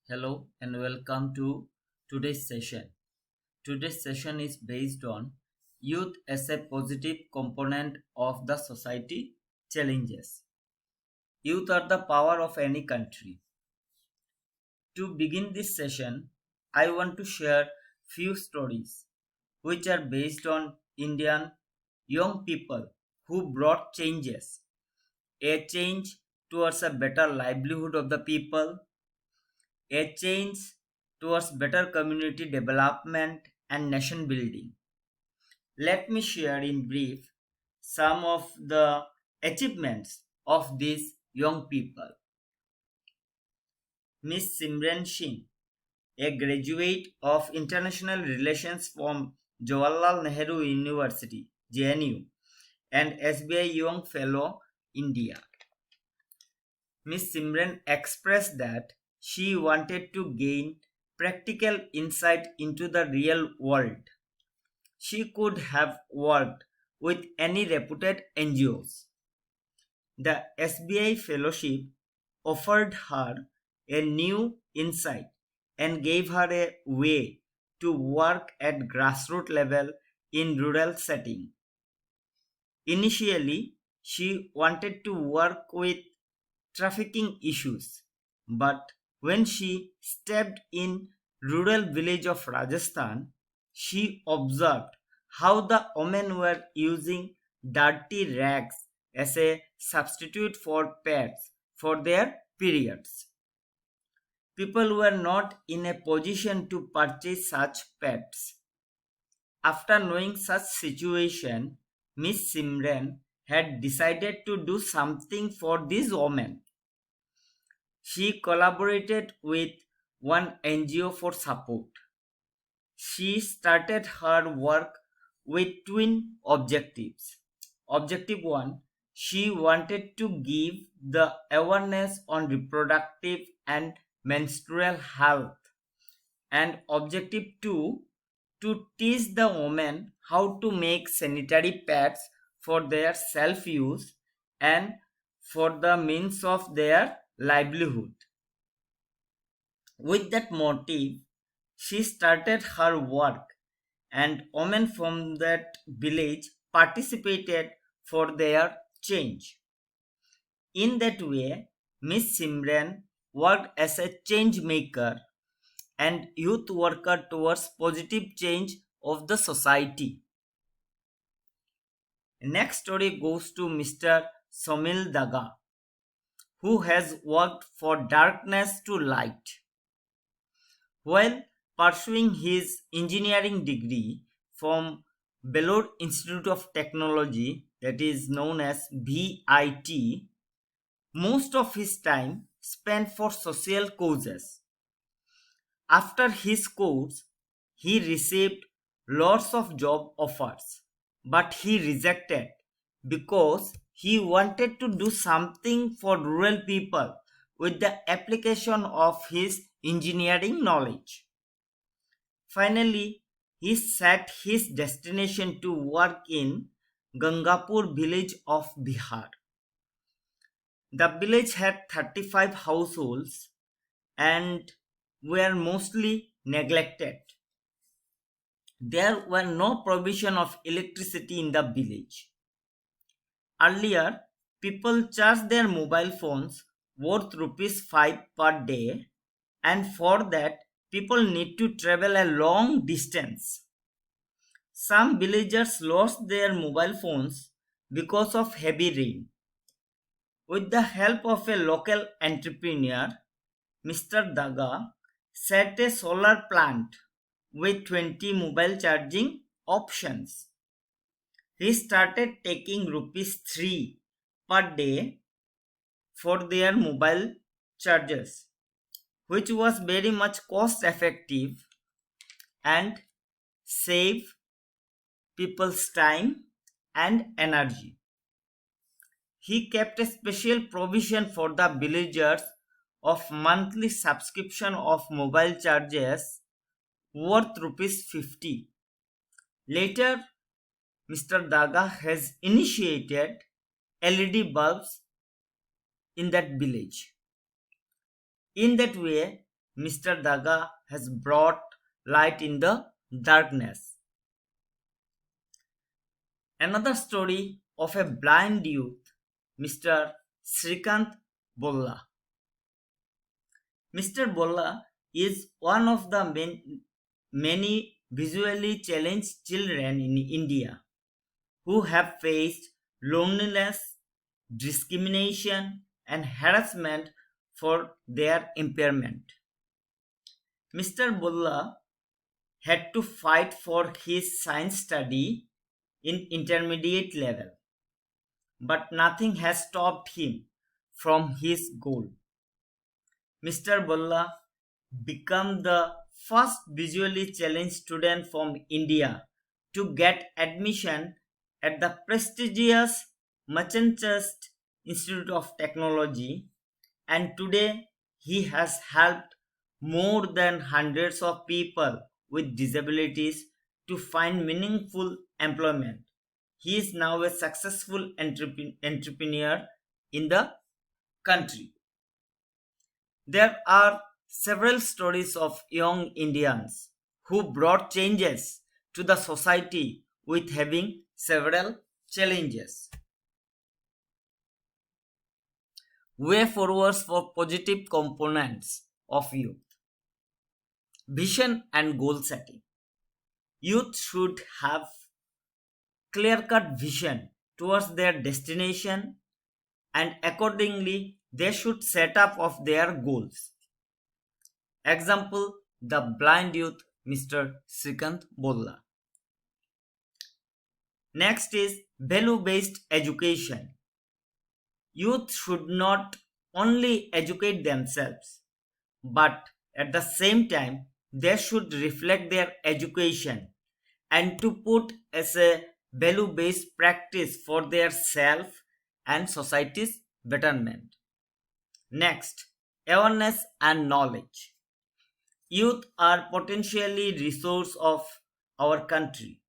Hello and welcome to today's session. Today's session is based on youth as a positive component of the society challenges. Youth are the power of any country. To begin this session, I want to share few stories which are based on Indian young people who brought changes. A change towards a better livelihood of the people, a change towards better community development and nation building. Let me share in brief some of the achievements of these young people. Miss Simran Singh, a graduate of International Relations from Jawaharlal Nehru University, JNU, and SBI Young Fellow, India. Miss Simran expressed that she wanted to gain practical insight into the real world. She could have worked with any reputed NGOs. The SBI fellowship offered her a new insight and gave her a way to work at grassroots level in rural setting. Initially, she wanted to work with trafficking issues, but when she stepped in rural village of Rajasthan, she observed how the women were using dirty rags as a substitute for pads for their periods. People were not in a position to purchase such pads. After knowing such situation, Miss Simran had decided to do something for these women. She collaborated with one NGO for support. She started her work with twin objectives. Objective 1, she wanted to give the awareness on reproductive and menstrual health. And objective 2, to teach the women how to make sanitary pads for their self use and for the means of their livelihood. With that motive, she started her work, and women from that village participated for their change. In that way, Miss Simran worked as a change maker and youth worker towards positive change of the society. Next story goes to Mr. Somil Daga, who has worked for darkness to light. While pursuing his engineering degree from Belur Institute of Technology, that is known as BIT, most of his time spent for social causes. After his course, he received lots of job offers, but he rejected because he wanted to do something for rural people with the application of his engineering knowledge. Finally, he set his destination to work in Gangapur village of Bihar. The village had 35 households and were mostly neglected. There were no provision of electricity in the village. Earlier, people charged their mobile phones worth rupees 5 per day, and for that people need to travel a long distance. Some villagers lost their mobile phones because of heavy rain. With the help of a local entrepreneur, Mr. Daga set a solar plant with 20 mobile charging options. He started taking rupees 3 per day for their mobile chargers, which was very much cost effective and save people's time and energy. He kept a special provision for the villagers of monthly subscription of mobile charges worth rupees 50. Later, Mr. Daga has initiated LED bulbs in that village. In that way, Mr. Daga has brought light in the darkness. Another story of a blind youth, Mr. Srikant Bolla. Mr. Bolla is one of the many visually challenged children in India who have faced loneliness, discrimination, and harassment for their impairment. Mr. Bolla had to fight for his science study in intermediate level, but nothing has stopped him from his goal. Mr. Bolla became the first visually challenged student from India to get admission at the prestigious Massachusetts Institute of Technology, and today he has helped more than hundreds of people with disabilities to find meaningful employment. He is now a successful entrepreneur in the country. There are several stories of young Indians who brought changes to the society with having several challenges. Way forwards for positive components of youth. Vision and goal setting. Youth should have clear-cut vision towards their destination, and accordingly they should set up of their goals. Example, the blind youth Mr. Srikant Bolla. Next is value-based education. Youth should not only educate themselves, but at the same time they should reflect their education and to put as a value-based practice for their self and society's betterment. Next, awareness and knowledge. Youth are potentially resource of our country,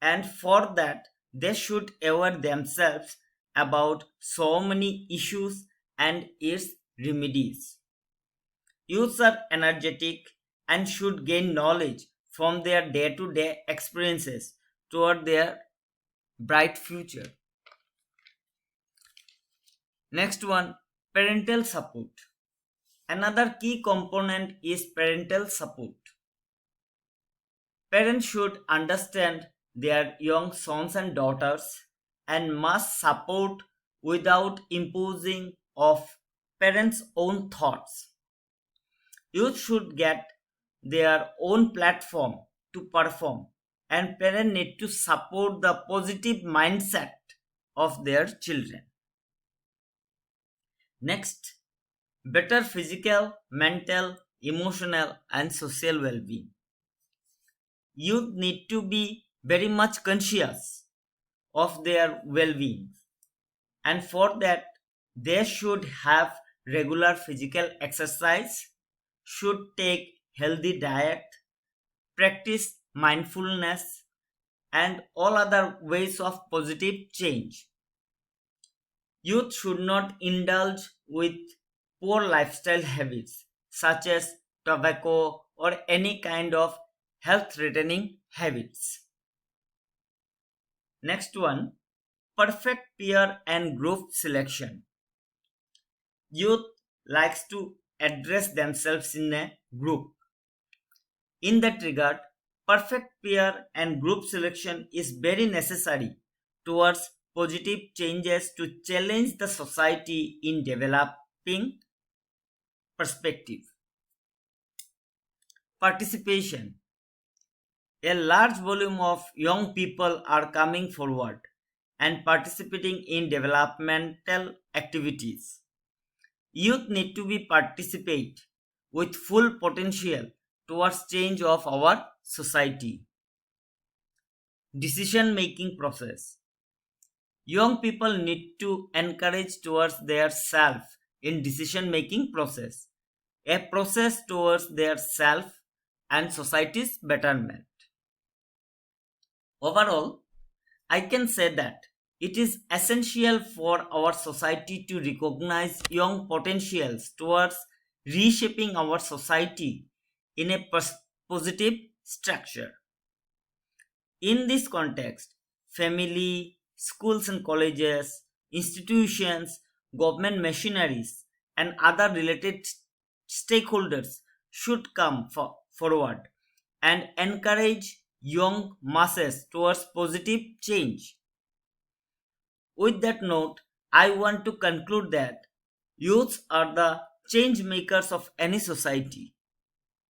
and for that they should aware themselves about so many issues and its remedies. Youths are energetic and should gain knowledge from their day-to-day experiences toward their bright future. Next one, parental support. Another key component is parental support. Parents should understand their young sons and daughters and must support without imposing of parents' own thoughts. Youth should get their own platform to perform, and parents need to support the positive mindset of their children. Next, better physical, mental, emotional, and social well being. Youth need to be very much conscious of their well being, and for that, they should have regular physical exercise, should take healthy diet, practice mindfulness, and all other ways of positive change. Youth should not indulge with poor lifestyle habits such as tobacco or any kind of health threatening habits. Next one, perfect peer and group selection. Youth likes to address themselves in a group. In that regard, perfect peer and group selection is very necessary towards positive changes to challenge the society in developing perspective. Participation. A large volume of young people are coming forward and participating in developmental activities. Youth need to be participate with full potential towards change of our society. Decision making process. Young people need to encourage towards their self in decision making process, a process towards their self and society's betterment. Overall, I can say that it is essential for our society to recognize young potentials towards reshaping our society in a positive structure. In this context, family, schools and colleges, institutions, government machineries, and other related stakeholders should come forward and encourage young masses towards positive change. With that note, I want to conclude that youths are the change makers of any society.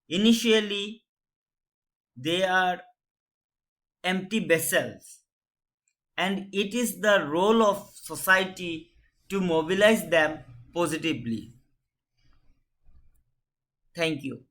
Initially, they are empty vessels, and it is the role of society to mobilize them positively. Thank you.